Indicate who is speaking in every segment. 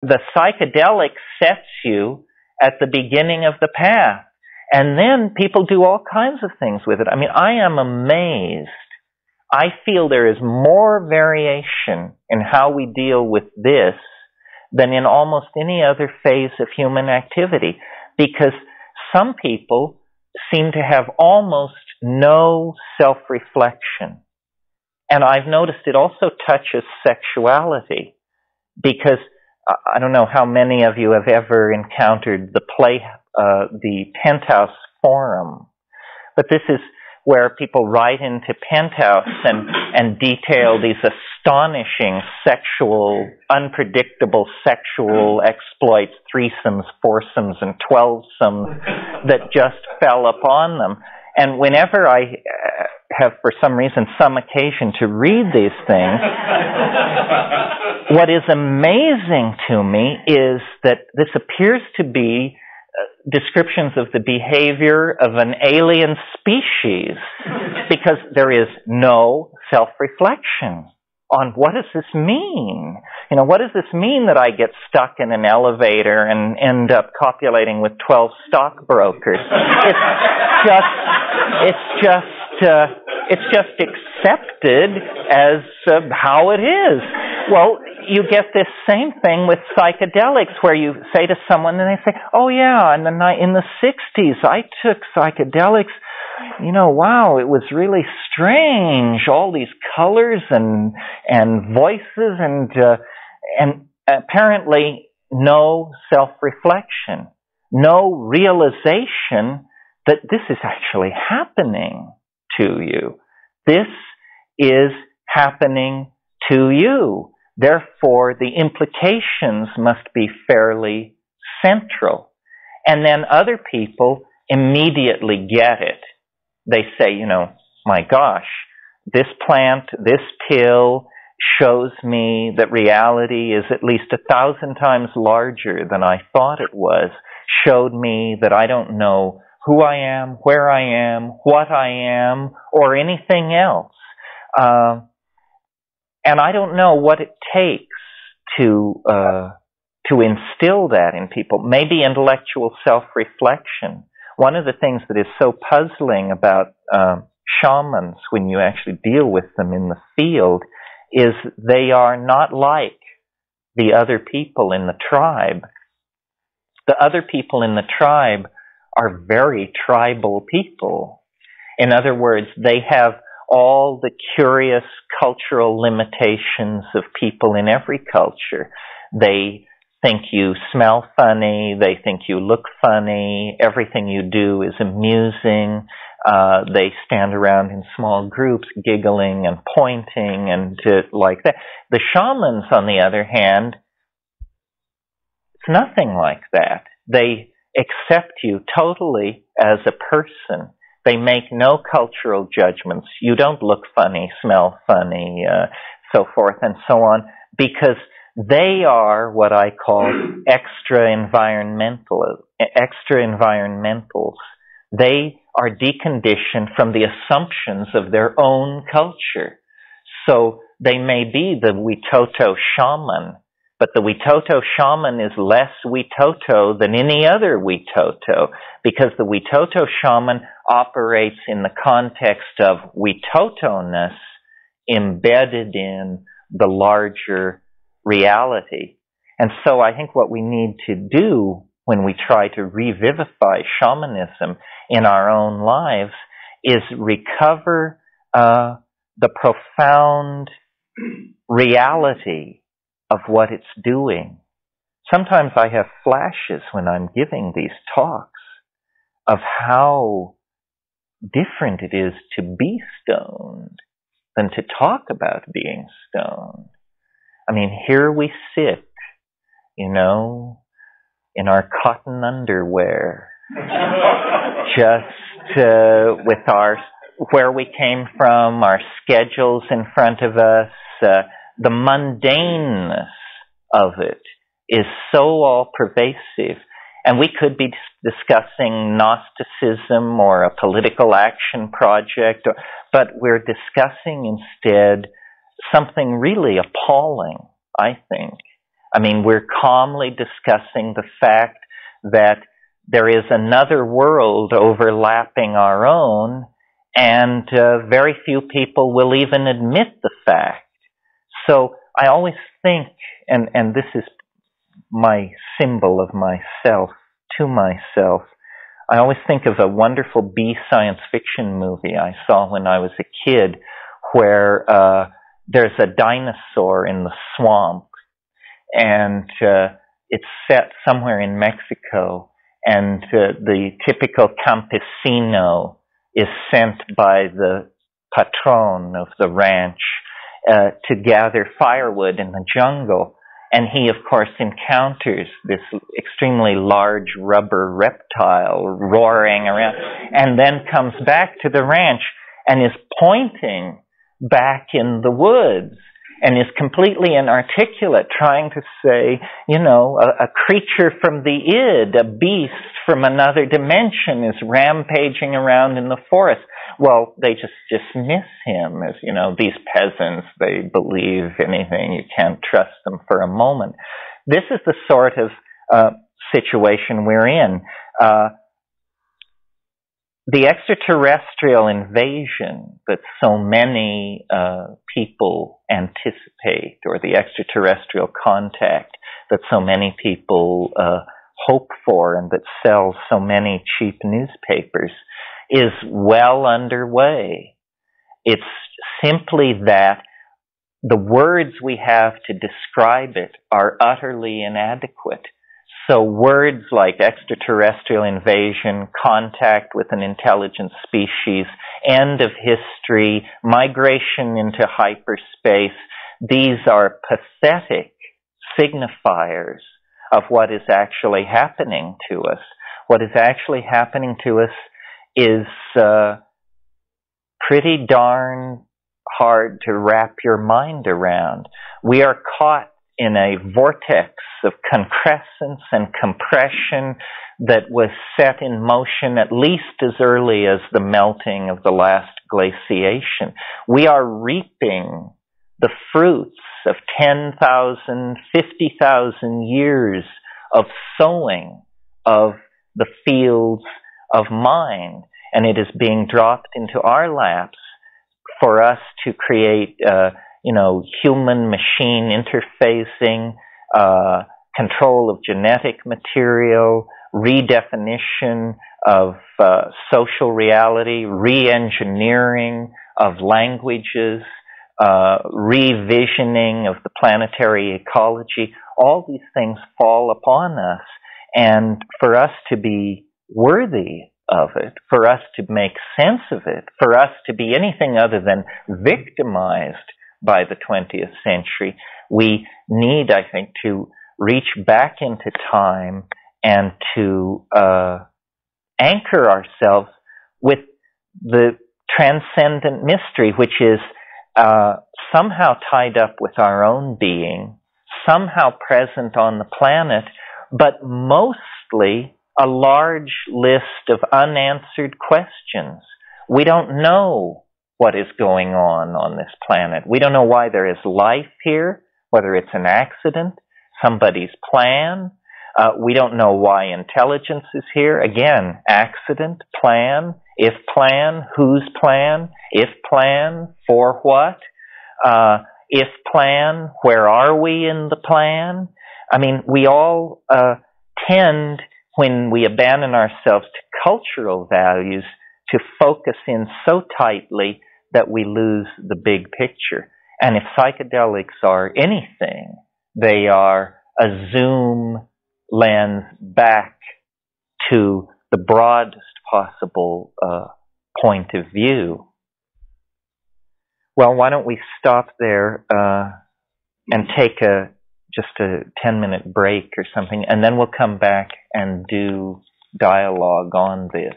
Speaker 1: the psychedelic sets you at the beginning of the path. And then people do all kinds of things with it. I mean, I am amazed. I feel there is more variation in how we deal with this than in almost any other phase of human activity, because some people seem to have almost no self-reflection. And I've noticed it also touches sexuality, because I don't know how many of you have ever encountered the Penthouse Forum, but this is where people write into Penthouse and detail these astonishing unpredictable sexual exploits, threesomes, foursomes, and 12somes that just fell upon them. And whenever I have, for some reason, some occasion to read these things, what is amazing to me is that this appears to be descriptions of the behavior of an alien species, because there is no self-reflection on what does this mean? You know, what does this mean that I get stuck in an elevator and end up copulating with 12 stockbrokers? It's just accepted as how it is. Well, you get this same thing with psychedelics, where you say to someone and they say, "Oh yeah, in the 60s I took psychedelics. You know, wow, it was really strange. All these colors and voices and apparently no self-reflection, no realization that this is actually happening to you. This is happening to you. Therefore, the implications must be fairly central." And then other people immediately get it. They say, you know, my gosh, this plant, this pill shows me that reality is at least 1,000 times larger than I thought it was. Showed me that I don't know who I am, where I am, what I am, or anything else. And I don't know what it takes to instill that in people. Maybe intellectual self-reflection. One of the things that is so puzzling about shamans when you actually deal with them in the field is they are not like the other people in the tribe. The other people in the tribe are very tribal people. In other words, they have all the curious cultural limitations of people in every culture. They think you smell funny, they think you look funny, everything you do is amusing. They stand around in small groups giggling and pointing and like that. The shamans, on the other hand, it's nothing like that. They accept you totally as a person. They make no cultural judgments. You don't look funny, smell funny, so forth and so on, because they are what I call extra-environmentals. They are deconditioned from the assumptions of their own culture. So they may be the Witoto shaman, but the Witoto shaman is less Witoto than any other Witoto, because the Witoto shaman operates in the context of Witoto-ness embedded in the larger reality. And so I think what we need to do when we try to revivify shamanism in our own lives is recover the profound reality of what it's doing. Sometimes I have flashes when I'm giving these talks of how different it is to be stoned than to talk about being stoned. I mean, here we sit, you know, in our cotton underwear, just with where we came from, our schedules in front of us. The mundaneness of it is so all-pervasive. And we could be discussing Gnosticism or a political action project, but we're discussing instead something really appalling, I think, I mean, we're calmly discussing the fact that there is another world overlapping our own, and very few people will even admit the fact. So I always think, and this is my symbol of myself, to myself, I always think of a wonderful B science fiction movie I saw when I was a kid, where there's a dinosaur in the swamp, and it's set somewhere in Mexico, and the typical campesino is sent by the patron of the ranch to gather firewood in the jungle. And he, of course, encounters this extremely large rubber reptile roaring around, and then comes back to the ranch and is pointing back in the woods and is completely inarticulate, trying to say, a creature from the id, a beast from another dimension is rampaging around in the forest. Well, they just dismiss him as, these peasants, they believe anything. You can't trust them for a moment. This is the sort of situation we're in. The extraterrestrial invasion that so many people anticipate, or the extraterrestrial contact that so many people hope for and that sells so many cheap newspapers, is well underway. It's simply that the words we have to describe it are utterly inadequate. So words like extraterrestrial invasion, contact with an intelligent species, end of history, migration into hyperspace, these are pathetic signifiers of what is actually happening to us. What is actually happening to us is pretty darn hard to wrap your mind around. We are caught in a vortex of concrescence and compression that was set in motion at least as early as the melting of the last glaciation. We are reaping the fruits of 10,000, 50,000 years of sowing of the fields of mind, and it is being dropped into our laps for us to create human-machine interfacing, control of genetic material, redefinition of social reality, re-engineering of languages, revisioning of the planetary ecology. All these things fall upon us, and for us to be worthy of it, for us to make sense of it, for us to be anything other than victimized by the 20th century, we need, I think, to reach back into time and to anchor ourselves with the transcendent mystery, which is somehow tied up with our own being, somehow present on the planet, but mostly a large list of unanswered questions. We don't know what is going on this planet. We don't know why there is life here, whether it's an accident, somebody's plan. We don't know why intelligence is here. Again, accident, plan, if plan, whose plan, if plan, for what, if plan, where are we in the plan? I mean, we all tend, when we abandon ourselves to cultural values, to focus in so tightly that we lose the big picture. And if psychedelics are anything, they are a zoom lens back to the broadest possible point of view. Well, why don't we stop there and take just a 10-minute break or something, and then we'll come back and do dialogue on this.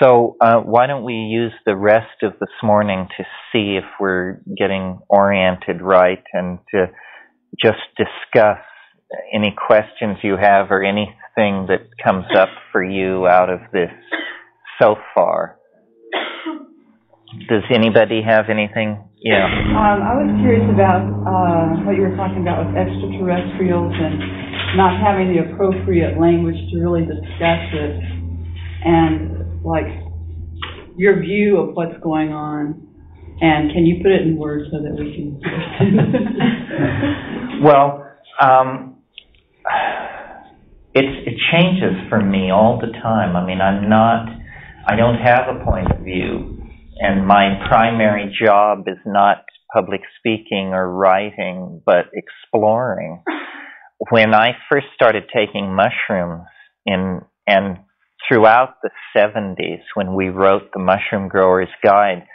Speaker 1: So why don't we use the rest of this morning to see if we're getting oriented right, and to just discuss any questions you have or anything that comes up for you out of this so far. Does anybody have anything? Yeah.
Speaker 2: I was curious about what you were talking about with extraterrestrials and not having the appropriate language to really discuss it, and like your view of what's going on. And can you put it in words so that we can
Speaker 1: Well, it changes for me all the time. I mean, I don't have a point of view, and my primary job is not public speaking or writing, but exploring. When I first started taking mushrooms and throughout the 70s, when we wrote the Mushroom Grower's Guide,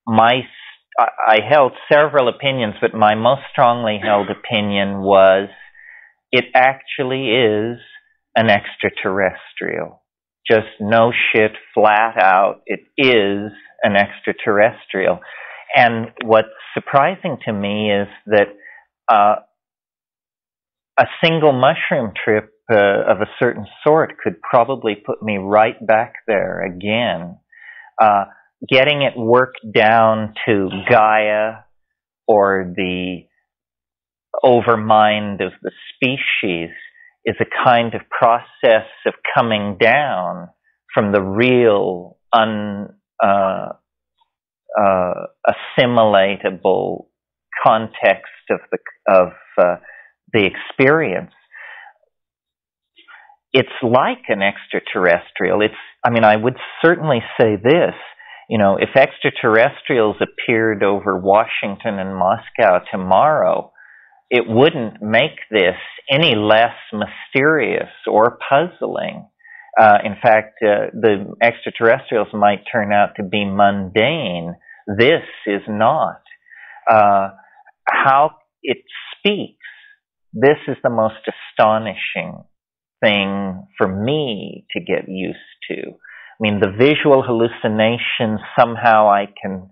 Speaker 1: I held several opinions, but my most strongly held opinion was it actually is an extraterrestrial. Just no shit, flat out, it is an extraterrestrial. And what's surprising to me is that a single mushroom trip of a certain sort could probably put me right back there again. Getting it worked down to Gaia or the overmind of the species is a kind of process of coming down from the real assimilatable context of the experience. It's like an extraterrestrial. I would certainly say this. If extraterrestrials appeared over Washington and Moscow tomorrow, it wouldn't make this any less mysterious or puzzling. In fact, the extraterrestrials might turn out to be mundane. This is not. How it speaks, this is the most astonishing thing for me to get used to. I mean, the visual hallucinations, somehow I can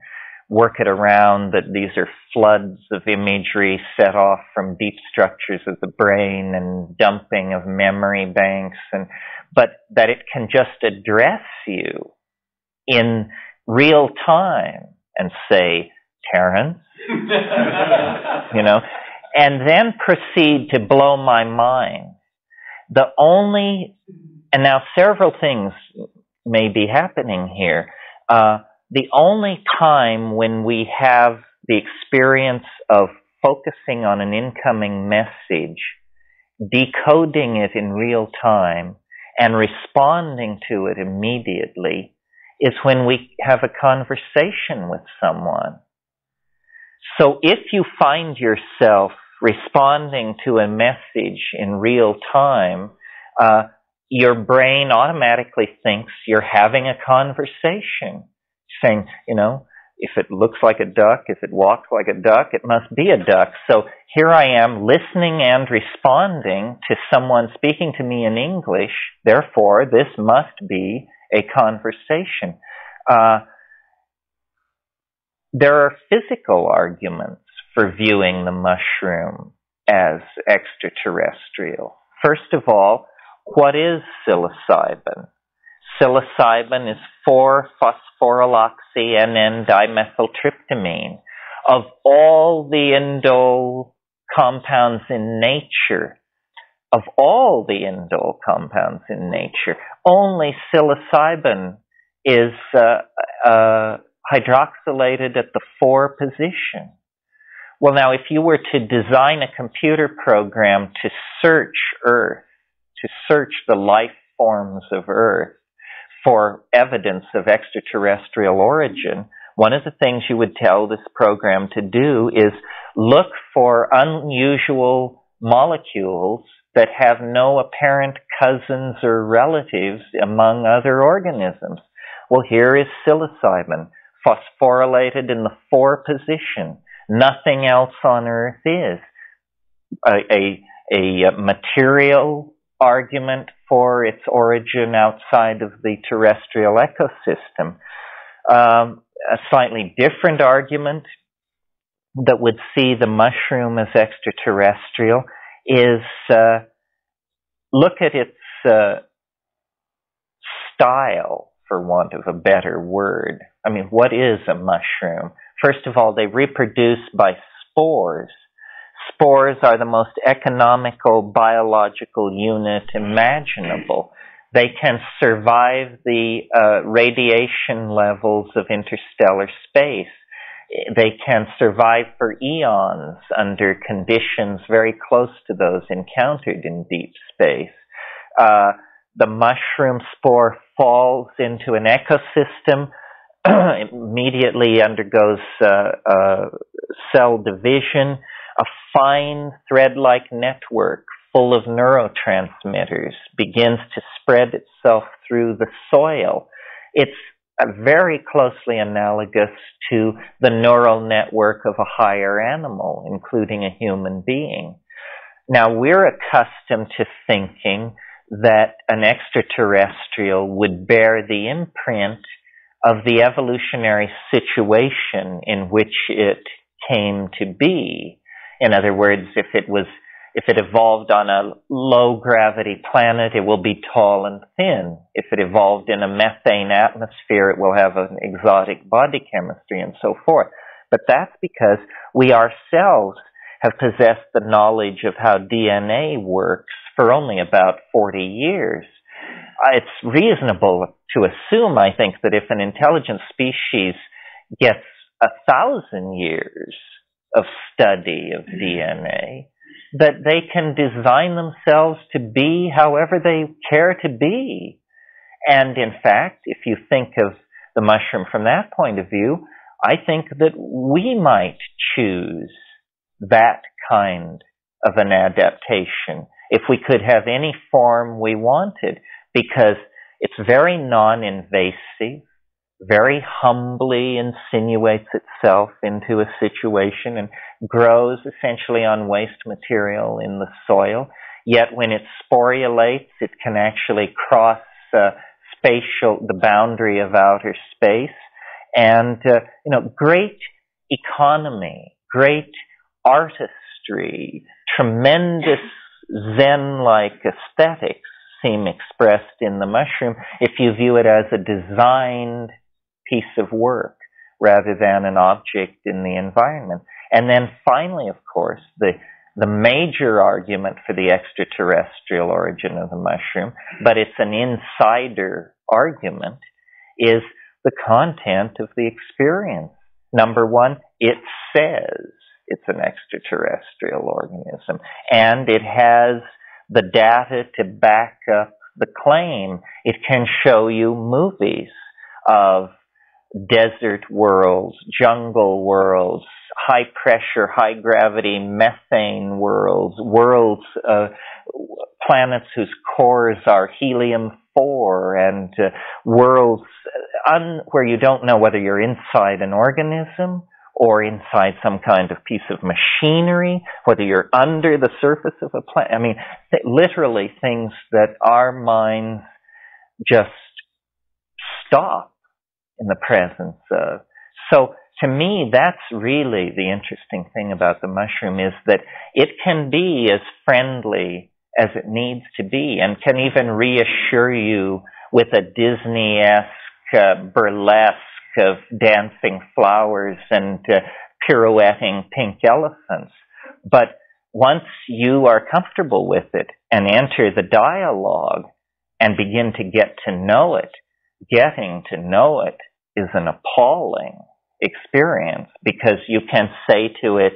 Speaker 1: work it around that these are floods of imagery set off from deep structures of the brain and dumping of memory banks, but that it can just address you in real time and say, Terence, and then proceed to blow my mind. And now several things may be happening here. The only time when we have the experience of focusing on an incoming message, decoding it in real time, and responding to it immediately is when we have a conversation with someone. So if you find yourself responding to a message in real time, your brain automatically thinks you're having a conversation, saying, if it looks like a duck, if it walks like a duck, it must be a duck. So here I am listening and responding to someone speaking to me in English. Therefore, this must be a conversation. There are physical arguments for viewing the mushroom as extraterrestrial. First of all, what is psilocybin? Psilocybin is 4-phosphoryloxy-N-N-dimethyltryptamine. Of all the indole compounds in nature, only psilocybin is hydroxylated at the 4 position. Well, now, if you were to design a computer program to search Earth, to search the life forms of Earth for evidence of extraterrestrial origin, one of the things you would tell this program to do is look for unusual molecules that have no apparent cousins or relatives among other organisms. Well, here is psilocybin, phosphorylated in the 4 position. Nothing else on Earth is. A material argument for its origin outside of the terrestrial ecosystem. A slightly different argument that would see the mushroom as extraterrestrial is look at its style, for want of a better word. I mean, what is a mushroom? First of all, they reproduce by spores. Spores are the most economical biological unit imaginable. They can survive the radiation levels of interstellar space. They can survive for eons under conditions very close to those encountered in deep space. The mushroom spore falls into an ecosystem, immediately undergoes cell division, a fine thread-like network full of neurotransmitters begins to spread itself through the soil. It's very closely analogous to the neural network of a higher animal, including a human being. Now, we're accustomed to thinking that an extraterrestrial would bear the imprint of the evolutionary situation in which it came to be. In other words, if it evolved on a low-gravity planet, it will be tall and thin. If it evolved in a methane atmosphere, it will have an exotic body chemistry and so forth. But that's because we ourselves have possessed the knowledge of how DNA works for only about 40 years. It's reasonable to assume, I think, that if an intelligent species gets 1,000 years of study of DNA, that they can design themselves to be however they care to be. And in fact, if you think of the mushroom from that point of view, I think that we might choose that kind of an adaptation if we could have any form we wanted, because it's very non-invasive, very humbly insinuates itself into a situation and grows essentially on waste material in the soil. Yet when it sporulates, it can actually cross the boundary of outer space. And, great economy, great artistry, tremendous Zen-like aesthetics seem expressed in the mushroom if you view it as a designed piece of work rather than an object in the environment. And then finally, of course, the major argument for the extraterrestrial origin of the mushroom, but it's an insider argument, is the content of the experience. Number one, it says it's an extraterrestrial organism, and it has the data to back up the claim. It can show you movies of desert worlds, jungle worlds, high pressure, high gravity, methane worlds, planets whose cores are helium-4, and worlds where you don't know whether you're inside an organism or inside some kind of piece of machinery, whether you're under the surface of a planet. I mean, literally things that our minds just stop in the presence of. So to me, that's really the interesting thing about the mushroom, is that it can be as friendly as it needs to be and can even reassure you with a Disney-esque burlesque of dancing flowers and pirouetting pink elephants. But once you are comfortable with it and enter the dialogue and begin to get to know it, getting to know it is an appalling experience, because you can say to it,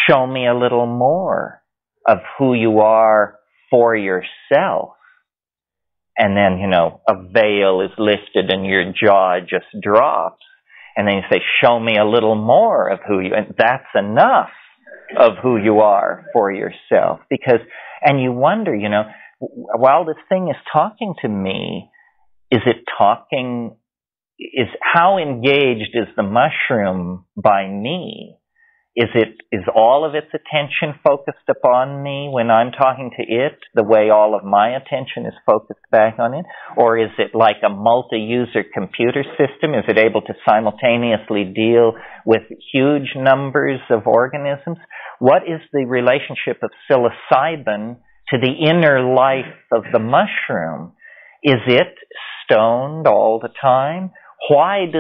Speaker 1: show me a little more of who you are for yourself. And then, a veil is lifted and your jaw just drops. And then you say, show me a little more of who you, and that's enough of who you are for yourself. And you wonder, while this thing is talking to me, how engaged is the mushroom by me? Is all of its attention focused upon me when I'm talking to it, the way all of my attention is focused back on it? Or is it like a multi-user computer system? Is it able to simultaneously deal with huge numbers of organisms? What is the relationship of psilocybin to the inner life of the mushroom? Is it stoned all the time? Why is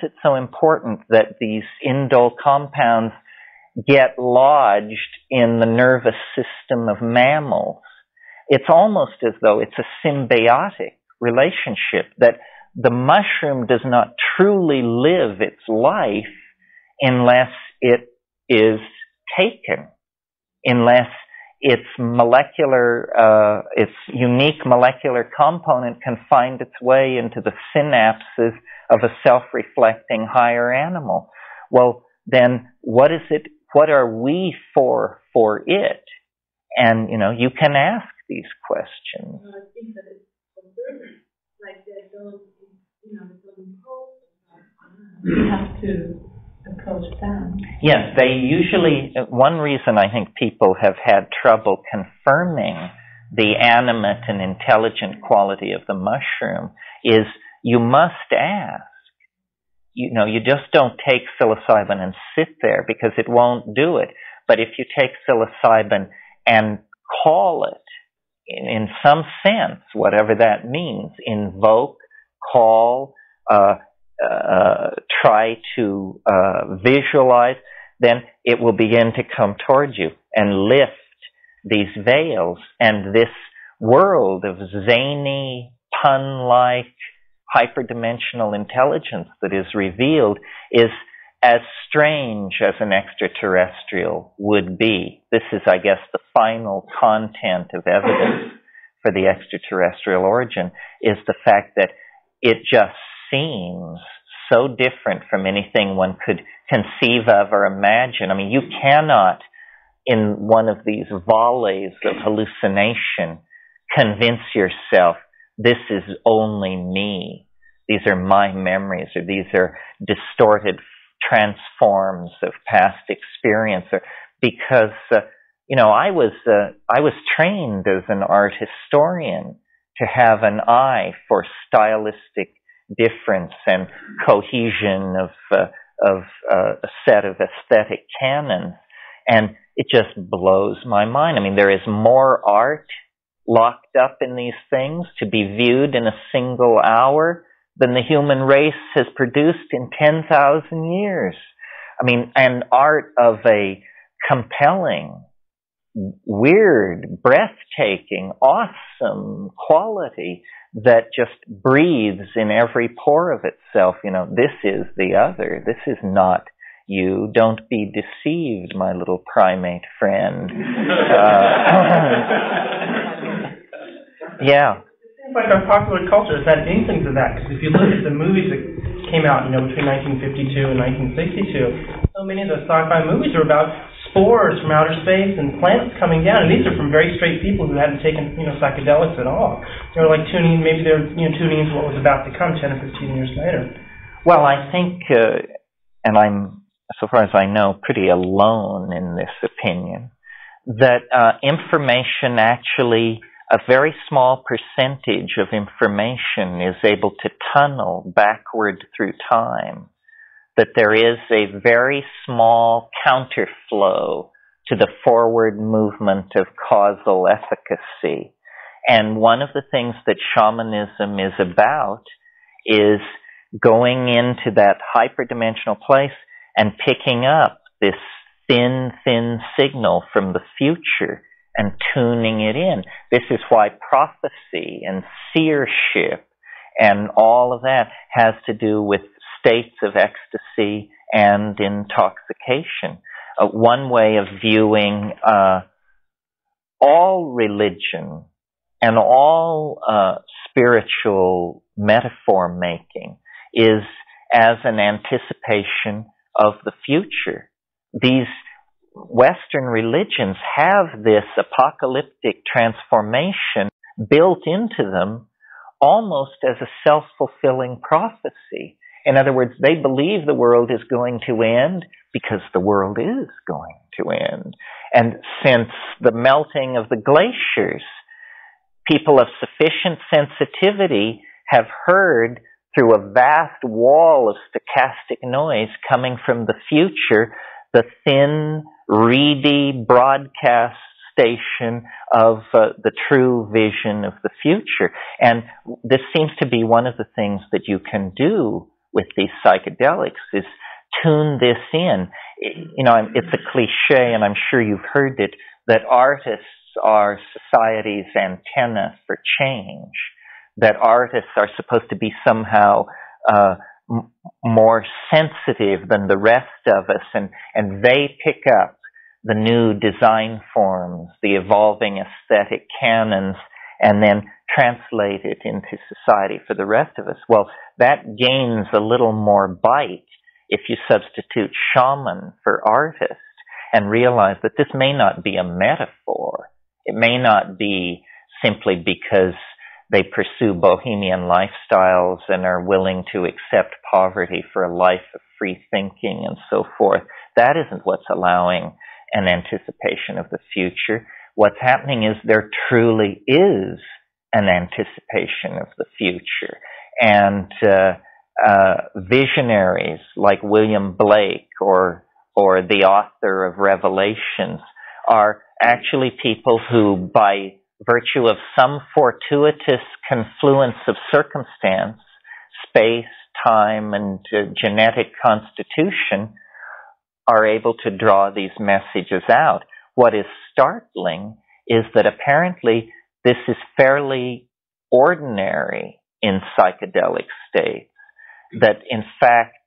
Speaker 1: it so important that these indole compounds get lodged in the nervous system of mammals? It's almost as though it's a symbiotic relationship, that the mushroom does not truly live its life unless it is taken, unless its unique molecular component can find its way into the synapses of a self-reflecting higher animal. Well, then what are we for it? And, you can ask these questions.
Speaker 3: I think that it's observant, like they don't, they don't impose. You have to approach them.
Speaker 1: Yes, they usually, one reason I think people have had trouble confirming the animate and intelligent quality of the mushroom is you must ask. You just don't take psilocybin and sit there, because it won't do it. But if you take psilocybin and call it, in some sense, whatever that means, invoke, call, try to visualize, then it will begin to come towards you and lift these veils, and this world of zany, pun-like, hyperdimensional intelligence that is revealed is as strange as an extraterrestrial would be. This is, I guess, the final content of evidence for the extraterrestrial origin, is the fact that it just seems so different from anything one could conceive of or imagine. I mean, you cannot, in one of these volleys of hallucination, convince yourself this is only me. These are my memories, or these are distorted transforms of past experience. Because, I was trained as an art historian to have an eye for stylistic difference and cohesion of a set of aesthetic canons. And it just blows my mind. I mean, there is more art locked up in these things to be viewed in a single hour than the human race has produced in 10,000 years. I mean, and art of a compelling, weird, breathtaking, awesome quality that just breathes in every pore of itself. This is the other. This is not you. Don't be deceived, my little primate friend. Yeah.
Speaker 4: It seems like our popular culture has had inklings of that, because if you look at the movies that came out, between 1952 and 1962, so many of the sci-fi movies are about spores from outer space and planets coming down, and these are from very straight people who hadn't taken, psychedelics at all. They're like tuning into what was about to come 10 or 15 years later.
Speaker 1: Well, I think, and I'm, so far as I know, pretty alone in this opinion, that information actually, a very small percentage of information is able to tunnel backward through time. That there is a very small counterflow to the forward movement of causal efficacy. And one of the things that shamanism is about is going into that hyperdimensional place and picking up this thin signal from the future and tuning it in. This is why prophecy and seership and all of that has to do with states of ecstasy and intoxication. One way of viewing all religion and all spiritual metaphor making is as an anticipation of the future. These Western religions have this apocalyptic transformation built into them almost as a self-fulfilling prophecy. In other words, they believe the world is going to end because the world is going to end. And since the melting of the glaciers, people of sufficient sensitivity have heard through a vast wall of stochastic noise coming from the future the thin, reedy broadcasts manifestation of the true vision of the future. And this seems to be one of the things that you can do with these psychedelics is tune this in. You know, it's a cliche, and I'm sure you've heard it, that artists are society's antenna for change, that artists are supposed to be somehow more sensitive than the rest of us, and they pick up the new design forms, the evolving aesthetic canons, and then translate it into society for the rest of us. Well, that gains a little more bite if you substitute shaman for artist and realize that this may not be a metaphor. It may not be simply because they pursue bohemian lifestyles and are willing to accept poverty for a life of free thinking and so forth. That isn't what's allowing an anticipation of the future. What's happening is there truly is an anticipation of the future. And visionaries like William Blake or the author of Revelations are actually people who, by virtue of some fortuitous confluence of circumstance, space, time, and genetic constitution, are able to draw these messages out. What is startling is that apparently this is fairly ordinary in psychedelic states. That in fact,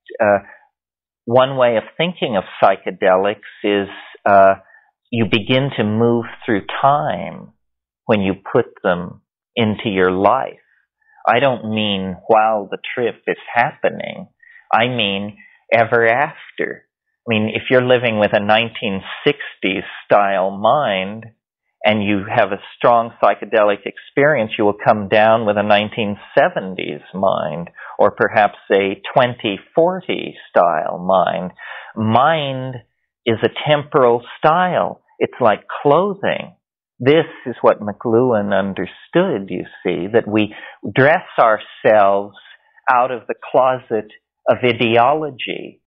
Speaker 1: one way of thinking of psychedelics is you begin to move through time when you put them into your life. I don't mean while the trip is happening. I mean ever after. I mean, if you're living with a 1960s style mind and you have a strong psychedelic experience, you will come down with a 1970s mind or perhaps a 2040 style mind. Mind is a temporal style. It's like clothing. This is what McLuhan understood, you see, that we dress ourselves out of the closet of ideology